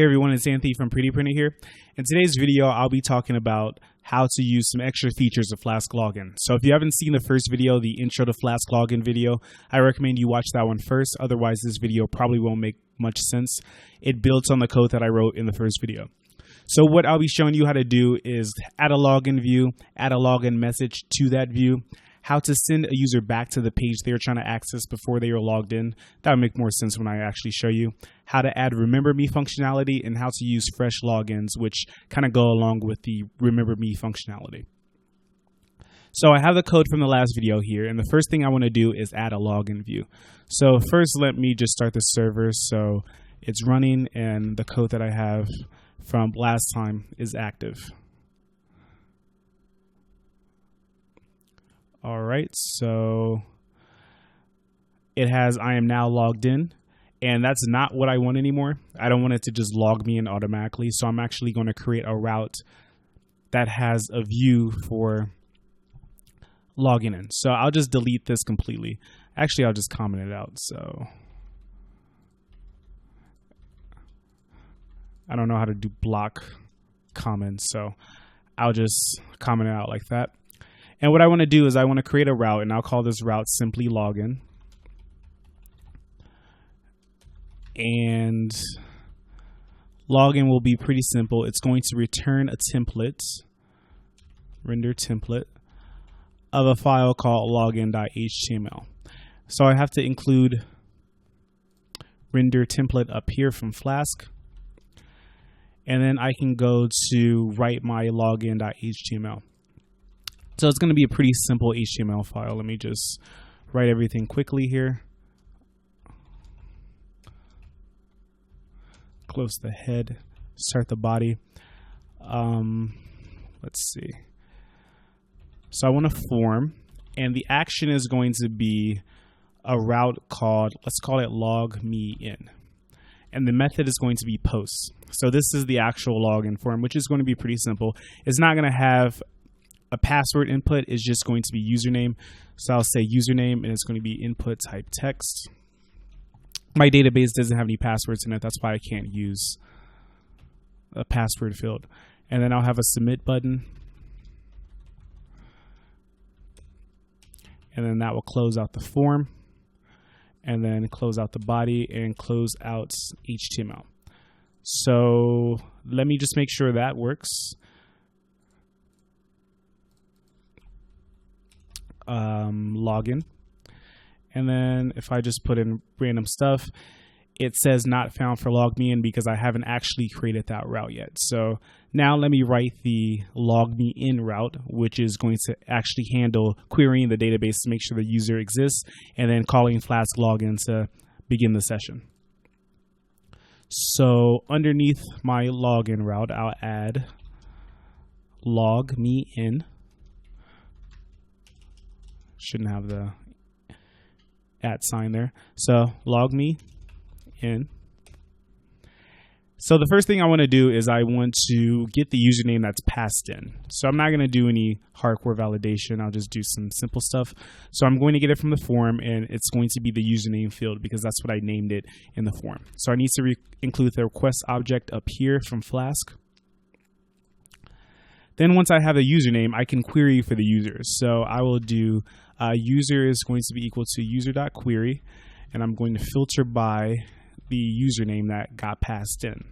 Hey everyone, it's Anthony from Pretty Printer here. In today's video, I'll be talking about how to use some extra features of Flask-Login. So if you haven't seen the first video, the intro to Flask-Login video, I recommend you watch that one first. Otherwise, this video probably won't make much sense. It builds on the code that I wrote in the first video. So what I'll be showing you how to do is add a login view, add a login message to that view, how to send a user back to the page they're trying to access before they are logged in. That would make more sense when I actually show you. How to add Remember Me functionality and how to use fresh logins, which kind of go along with the Remember Me functionality. So I have the code from the last video here, and the first thing I want to do is add a login view. So first, let me just start the server so it's running and the code that I have from last time is active. All right, so it has I am now logged in, and that's not what I want anymore. I don't want it to just log me in automatically, so I'm actually going to create a route that has a view for logging in. So I'll just delete this completely. Actually, I'll just comment it out. So I don't know how to do block comments, so I'll just comment it out like that. And what I want to do is I want to create a route, and I'll call this route simply login. And login will be pretty simple. It's going to return a template, render template, of a file called login.html. So I have to include render template up here from Flask. And then I can go to write my login.html. So it's going to be a pretty simple HTML file. Let me just write everything quickly here. Close the head, start the body. Let's see. So I want a form, and the action is going to be a route called, let's call it log me in. And the method is going to be posts. So this is the actual login form, which is going to be pretty simple. It's not going to have a password input, is just going to be username. So I'll say username, and it's going to be input type text. My database doesn't have any passwords in it. That's why I can't use a password field. And then I'll have a submit button. And then that will close out the form. And then close out the body and close out HTML. So let me just make sure that works. Login, and then if I just put in random stuff, it says not found for log me in because I haven't actually created that route yet. So now let me write the log me in route, which is going to actually handle querying the database to make sure the user exists and then calling Flask-Login to begin the session. So underneath my login route, I'll add log me in. Shouldn't have the @ sign there. So log me in. So the first thing I want to do is I want to get the username that's passed in. So I'm not going to do any hardcore validation. I'll just do some simple stuff. So I'm going to get it from the form, and it's going to be the username field because that's what I named it in the form. So I need to include the request object up here from Flask. Then once I have a username, I can query for the user. So I will do user is going to be equal to user.query, and I'm going to filter by the username that got passed in.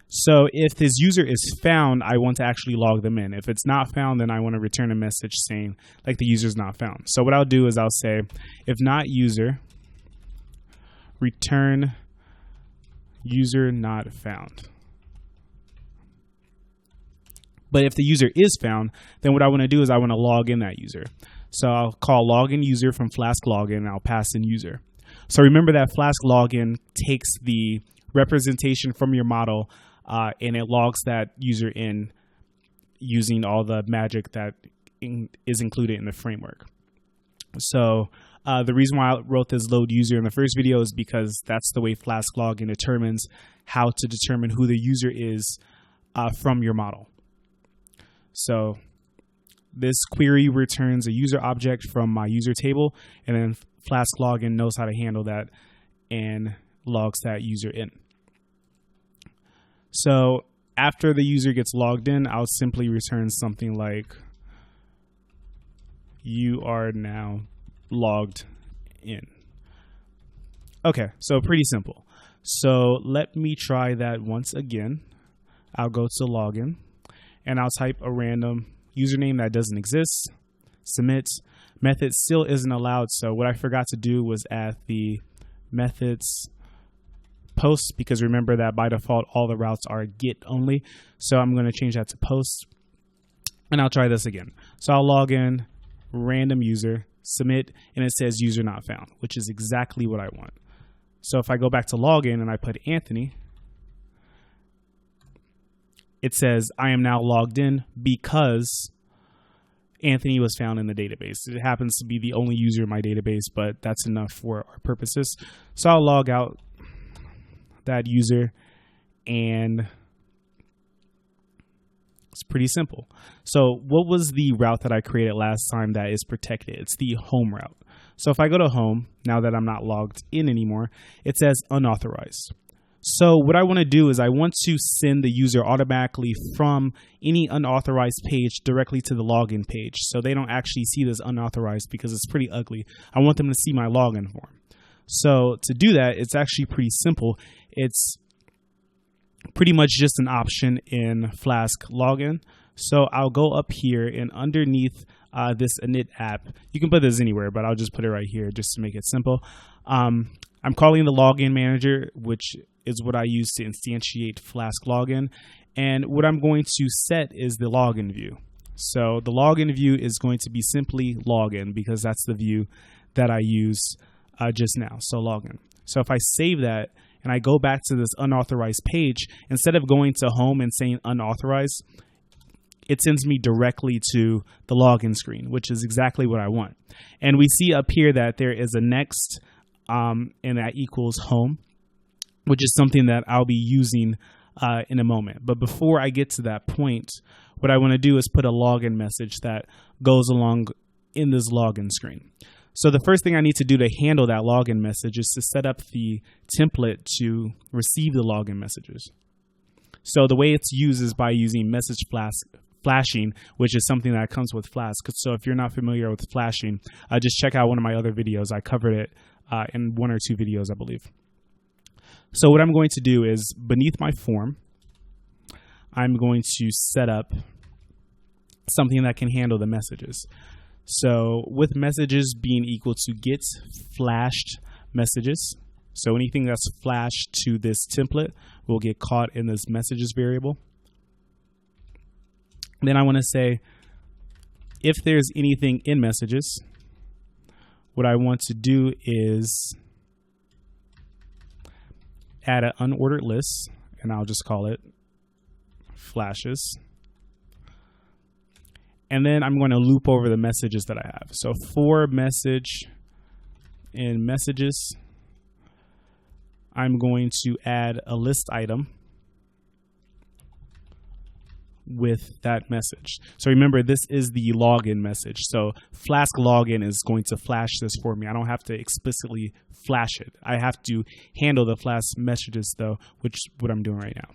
So if this user is found, I want to actually log them in. If it's not found, then I want to return a message saying like the user is not found. So what I'll do is I'll say if not user, return user not found. But if the user is found, then what I want to do is I want to log in that user. So I'll call login user from Flask-Login, and I'll pass in user. So remember that Flask-Login takes the representation from your model and it logs that user in using all the magic that is included in the framework. So the reason why I wrote this load user in the first video is because that's the way Flask-Login determines how to determine who the user is from your model. So this query returns a user object from my user table, and then Flask-Login knows how to handle that and logs that user in. So after the user gets logged in, I'll simply return something like, you are now logged in. Okay, so pretty simple. So let me try that once again. I'll go to login and I'll type a random username that doesn't exist. Submit. Method still isn't allowed. So what I forgot to do was add the methods post, because remember that by default all the routes are get only. So I'm going to change that to post, and I'll try this again. So I'll log in, random user, submit, and it says user not found, which is exactly what I want. So if I go back to login and I put Anthony, it says I am now logged in because Anthony was found in the database. It happens to be the only user in my database, but that's enough for our purposes. So I'll log out that user, and it's pretty simple. So what was the route that I created last time that is protected? It's the home route. So if I go to home, now that I'm not logged in anymore, it says unauthorized. So what I want to do is I want to send the user automatically from any unauthorized page directly to the login page, so they don't actually see this unauthorized because it's pretty ugly. I want them to see my login form. So to do that, it's actually pretty simple. It's pretty much just an option in Flask-Login. So I'll go up here and underneath this init app, you can put this anywhere, but I'll just put it right here just to make it simple. I'm calling the login manager, which is what I use to instantiate Flask-Login. And what I'm going to set is the login view. So the login view is going to be simply login, because that's the view that I used just now. So login. So if I save that and I go back to this unauthorized page, instead of going to home and saying unauthorized, it sends me directly to the login screen, which is exactly what I want. And we see up here that there is a next, and that equals home, which is something that I'll be using in a moment. But before I get to that point, what I want to do is put a login message that goes along in this login screen. So the first thing I need to do to handle that login message is to set up the template to receive the login messages. So the way it's used is by using message flashing, which is something that comes with Flask. So if you're not familiar with flashing, just check out one of my other videos. I covered it in 1 or 2 videos, I believe. So what I'm going to do is beneath my form, I'm going to set up something that can handle the messages. So with messages being equal to get flashed messages, so anything that's flashed to this template will get caught in this messages variable. Then I want to say, if there's anything in messages, what I want to do is add an unordered list, and I'll just call it flashes. And then I'm going to loop over the messages that I have. So for message in messages, I'm going to add a list item with that message. So remember, this is the login message. So Flask-Login is going to flash this for me. I don't have to explicitly flash it. I have to handle the Flask messages though, which is what I'm doing right now.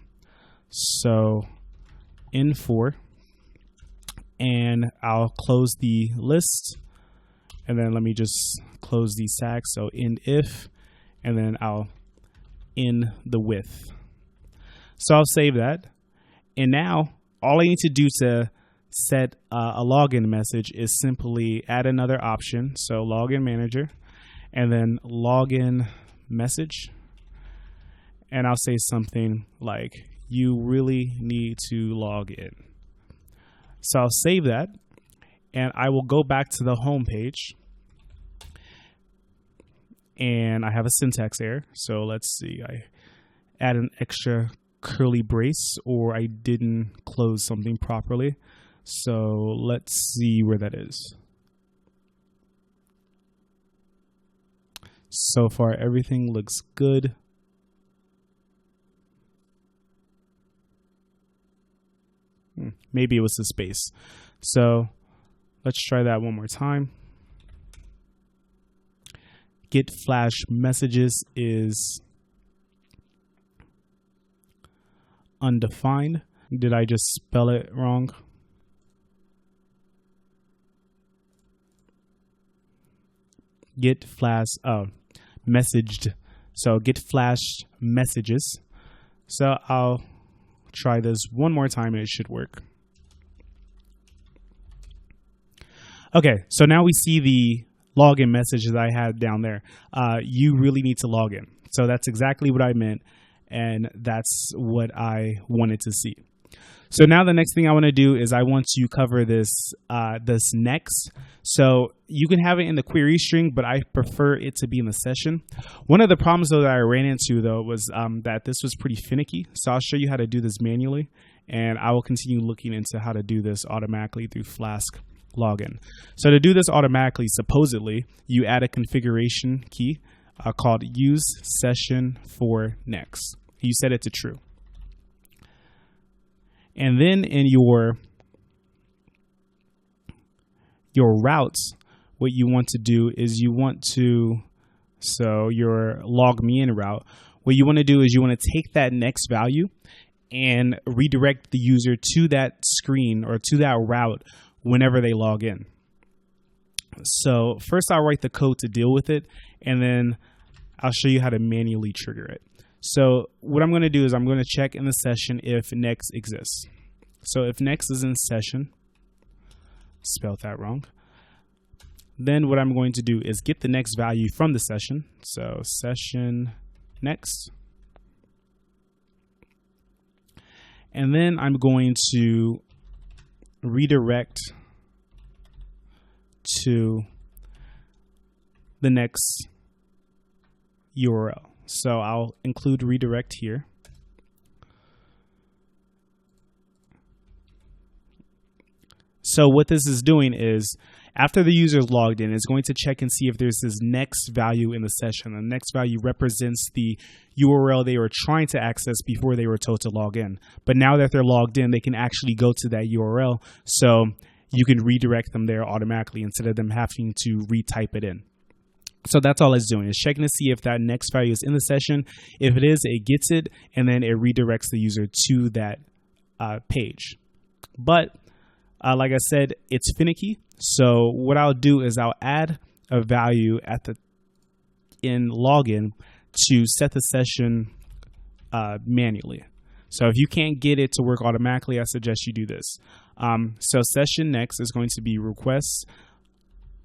So in4, and I'll close the list, and then let me just close these tags. So end if, and then I'll end the with. So I'll save that, and now all I need to do to set a login message is simply add another option. So login manager, and then login message, and I'll say something like, you really need to log in. So I'll save that, and I will go back to the home page, and I have a syntax error. So let's see, I add an extra curly brace, or I didn't close something properly. So let's see where that is. So far, everything looks good. Maybe it was the space. So let's try that one more time. Get flash messages is undefined. Did I just spell it wrong? Get flash messaged. So get flash messages. So I'll try this one more time and it should work. Okay, so now we see the login message that I had down there. You really need to log in. So that's exactly what I meant, and that's what I wanted to see. So now the next thing I want to do is I want to cover this next. So you can have it in the query string, but I prefer it to be in the session. One of the problems though that I ran into though was that this was pretty finicky. So I'll show you how to do this manually, and I will continue looking into how to do this automatically through Flask-Login. So to do this automatically, supposedly you add a configuration key called use session for next. You set it to true. And then in your routes, what you want to do is you want to, so your log me in route, what you want to do is you want to take that next value and redirect the user to that screen or to that route whenever they log in. So first I'll write the code to deal with it, and then I'll show you how to manually trigger it. So what I'm going to do is I'm going to check in the session if next exists. So if next is in session, spelled that wrong, then what I'm going to do is get the next value from the session. So session next. And then I'm going to redirect to the next URL. So I'll include redirect here. So what this is doing is after the user is logged in, it's going to check and see if there's this next value in the session. The next value represents the URL they were trying to access before they were told to log in. But now that they're logged in, they can actually go to that URL. So you can redirect them there automatically instead of them having to retype it in. So that's all it's doing, is checking to see if that next value is in the session. If it is, it gets it, and then it redirects the user to that page. But like I said, it's finicky. So what I'll do is I'll add a value at the in login to set the session manually. So if you can't get it to work automatically, I suggest you do this. So session next is going to be requests,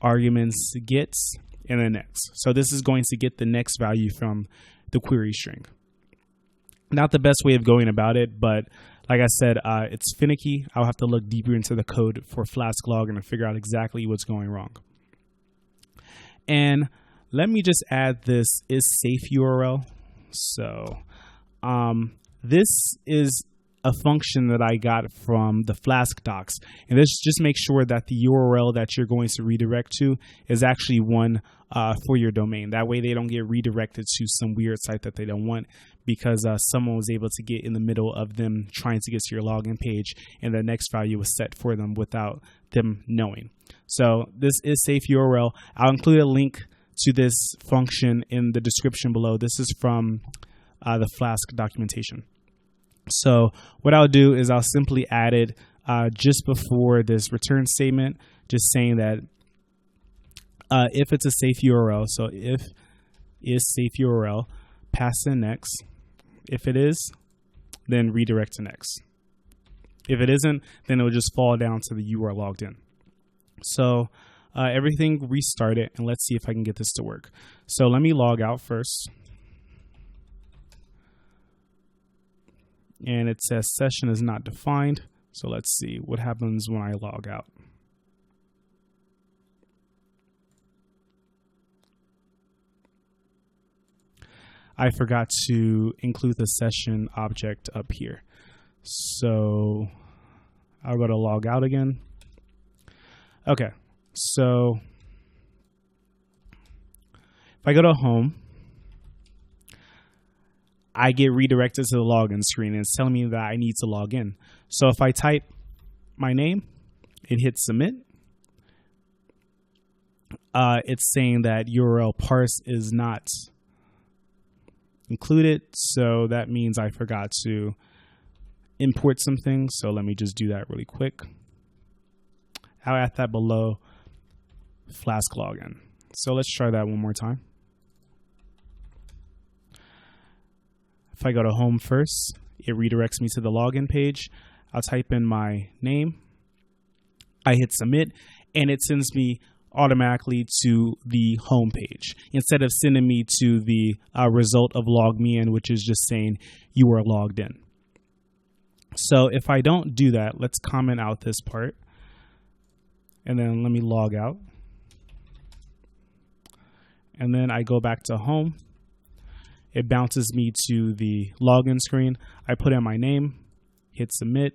arguments, gets, and then next. So this is going to get the next value from the query string. Not the best way of going about it, but like I said, it's finicky. I'll have to look deeper into the code for Flask-Login and figure out exactly what's going wrong. And let me just add this is safe URL. So this is a function that I got from the Flask docs. And this just makes sure that the URL that you're going to redirect to is actually one for your domain. That way they don't get redirected to some weird site that they don't want, because someone was able to get in the middle of them trying to get to your login page and the next value was set for them without them knowing. So this is safe URL. I'll include a link to this function in the description below. This is from the Flask documentation. So what I'll do is I'll simply add it just before this return statement, just saying that if it's a safe URL, so if is safe URL, pass in next. If it is, then redirect to next. If it isn't, then it will just fall down to the you are logged in. So everything restarted, and let's see if I can get this to work. So let me log out first. And it says session is not defined. So let's see what happens when I log out. I forgot to include the session object up here. So I'll go to log out again. Okay, so if I go to home, I get redirected to the login screen, and it's telling me that I need to log in. So if I type my name, it hits submit. It's saying that URL parse is not included, so that means I forgot to import some things. So let me just do that really quick. I'll add that below Flask-Login. So let's try that one more time. If I go to home first, it redirects me to the login page. I'll type in my name. I hit submit, and it sends me automatically to the home page instead of sending me to the result of log me in, which is just saying you are logged in. So if I don't do that, let's comment out this part, and then let me log out. And then I go back to home. It bounces me to the login screen. I put in my name, hit submit.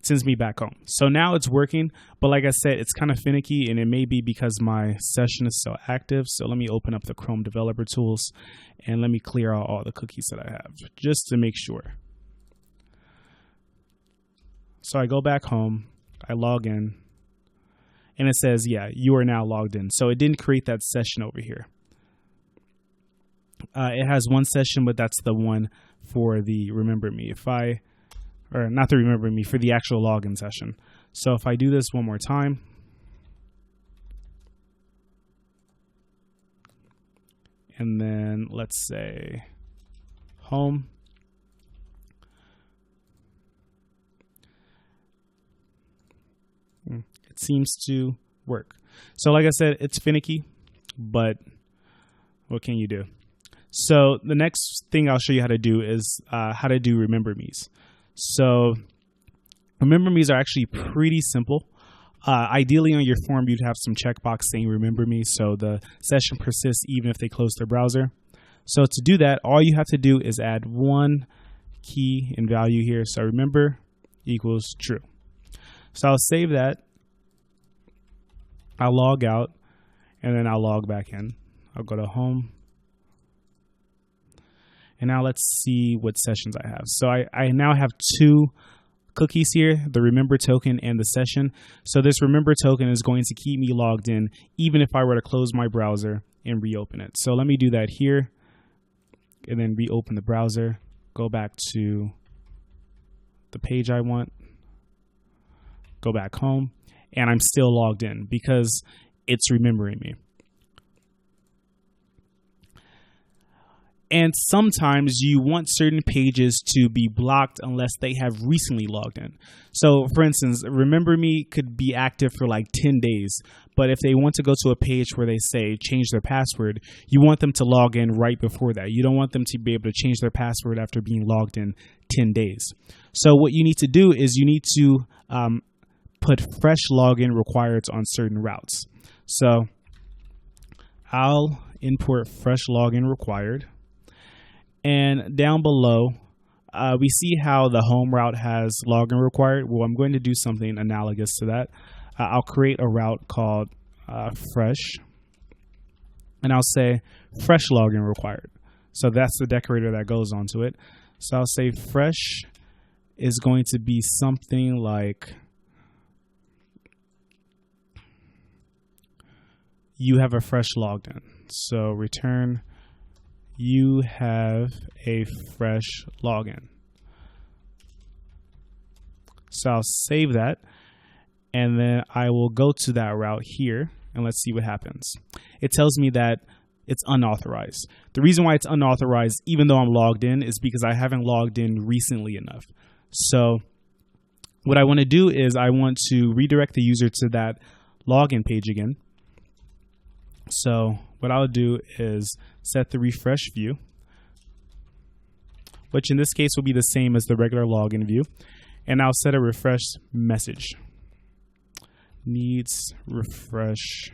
Sends me back home. So now it's working, but like I said, it's kind of finicky, and it may be because my session is so active. So let me open up the Chrome Developer Tools, and let me clear out all the cookies that I have just to make sure. So I go back home, I log in, and it says, yeah, you are now logged in. So it didn't create that session over here. It has one session, but that's the one for the Remember Me. Or not the Remember Me, for the actual login session. So if I do this one more time, and then let's say home, it seems to work. So like I said, it's finicky, but what can you do? So the next thing I'll show you how to do is how to do Remember Me's. So Remember Me's are actually pretty simple. Ideally on your form, you'd have some checkbox saying Remember Me, so the session persists even if they close their browser. So to do that, all you have to do is add one key and value here. So remember equals true. So I'll save that. I'll log out, and then I'll log back in. I'll go to home. And now let's see what sessions I have. So I now have two cookies here, the remember token and the session. So this remember token is going to keep me logged in even if I were to close my browser and reopen it. So let me do that here, and then reopen the browser, go back to the page I want, go back home, and I'm still logged in because it's remembering me. And sometimes you want certain pages to be blocked unless they have recently logged in. So for instance, Remember Me could be active for like 10 days. But if they want to go to a page where they say change their password, you want them to log in right before that. You don't want them to be able to change their password after being logged in 10 days. So what you need to do is you need to put fresh login required on certain routes. So I'll import fresh login required. And down below, we see how the home route has login required. Well, I'm going to do something analogous to that. I'll create a route called fresh, and I'll say fresh login required. So that's the decorator that goes onto it. So I'll say fresh is going to be something like you have a fresh logged in. So return you have a fresh login. So I'll save that, and then I will go to that route here, and let's see what happens. It tells me that it's unauthorized. The reason why it's unauthorized, even though I'm logged in, is because I haven't logged in recently enough. So what I want to do is I want to redirect the user to that login page again. So what I'll do is set the refresh view, which in this case will be the same as the regular login view. And I'll set a refresh message. Needs refresh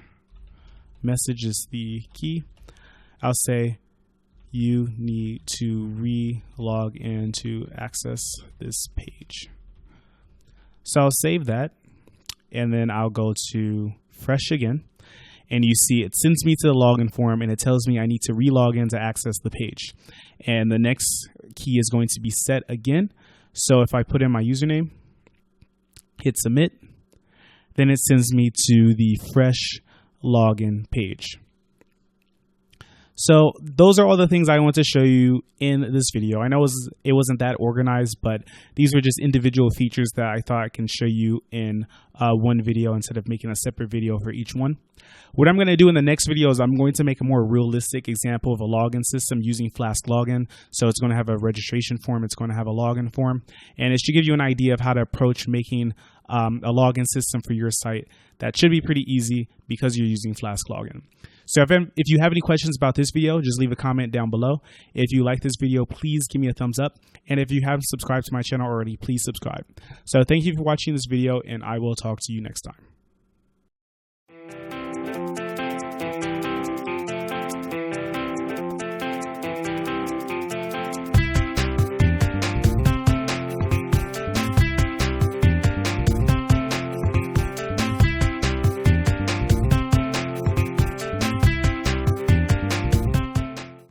message is the key. I'll say you need to re-log in to access this page. So I'll save that, and then I'll go to fresh again. And you see it sends me to the login form, and it tells me I need to re-log in to access the page. And the next key is going to be set again. So if I put in my username, hit submit, then it sends me to the fresh login page. So those are all the things I want to show you in this video. I know it wasn't that organized, but these were just individual features that I thought I can show you in one video instead of making a separate video for each one. What I'm going to do in the next video is I'm going to make a more realistic example of a login system using Flask-Login. So it's going to have a registration form, it's going to have a login form, and it should give you an idea of how to approach making a login system for your site. That should be pretty easy because you're using Flask-Login. So if you have any questions about this video, just leave a comment down below. If you like this video, please give me a thumbs up. And if you haven't subscribed to my channel already, please subscribe. So thank you for watching this video, and I will talk to you next time.